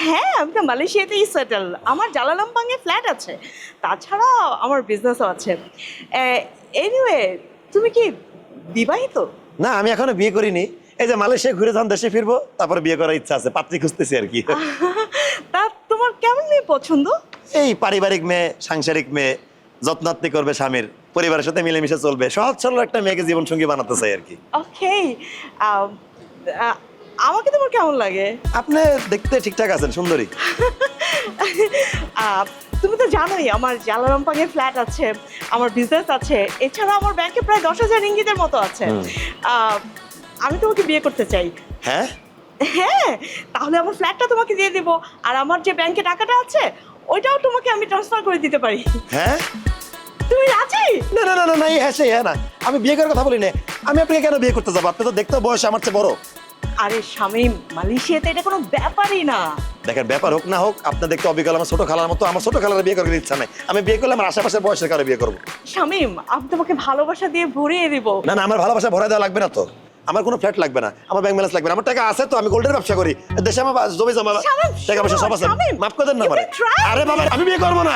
হ্যাঁ, আমি তো মালয়েশিয়াতেই সেটেল। আমার জালালামবাংয়ে ফ্ল্যাট আছে, তাছাড়া আমার বিজনেসও আছে। এনিওয়ে, তুমি কি বিবাহিত? না, আমি এখনো বিয়ে করিনি। এই যে মালয়েশিয়া ঘুরে যখন দেশে ফিরবো তারপর বিয়ে করার ইচ্ছা আছে, পাত্রী খুঁজতেছি আর কি। তা তোমার কেমন মেয়ে পছন্দ? এই পারিবারিক মেয়ে, সাংসারিক মেয়ে, যত্নাত্তি করবে স্বামীর, পরিবারের সাথে মিলেমিশে চলবে, সহজ সরল একটা মেয়েকে জীবনসঙ্গী বানাতে চাই আর কি। ওকে, আমাকে তোমার কেমন লাগে? আপনি দেখতে ঠিকঠাক আছেন, সুন্দরী। আহ, তুমি তো জানোই আমার জালারামপাঙে ফ্ল্যাট আছে, আমার বিজনেস আছে, এছাড়া আমার ব্যাংকে প্রায় 10,000 রিঙ্গিতের মতো আছে। আমি তোমাকে বিয়ে করতে চাই। হ্যাঁ, হ্যাঁ, তাহলে আমার ফ্ল্যাটটা তোমাকে দিয়ে দিব, আর আমার যে ব্যাংকে টাকাটা আছে ওইটাও তোমাকে আমি ট্রান্সফার করে দিতে পারি। হ্যাঁ। তুমি রাজি? না না না না না, এই হ্যাঁ সেই হ্যাঁ না, আমি বিয়ে করার কথা বলি না। আমি আপনাকে কেন বিয়ে করতে যাবো? আপনি তো দেখতে বয়স আমার চেয়ে বড়। আরে শামীম, মালয়েশিয়াতে এটা কোনো ব্যাপারই না। দেখেন, ব্যাপার হোক না হোক, আপনার দেখতে অবিকল আমার ছোট খালার মতো। আমার ছোট খালার বিয়ে করার ইচ্ছা নাই। আমি বিয়ে করলে আমার আশেপাশের বয়সের কারণে বিয়ে করবো। শামীম, আমি তোমাকে ভালোবাসা দিয়ে ভরিয়ে দিব। না না, আমার ভালোবাসা ভরাই দেওয়া লাগবে না তো। আমার কোনো ফ্ল্যাট লাগবে না, আমার ব্যাংক ব্যালেন্স লাগবে না। আমার টাকা আছে তো, আমি গোল্ডের ব্যবসা করি, দেশে আমার জমি জমা, শামীম, টাকা পয়সা সব আছে। শামীম, মাফ করে দেন না you আমারে। can try. আরে বাবা, আমি বিয়ে করবো না।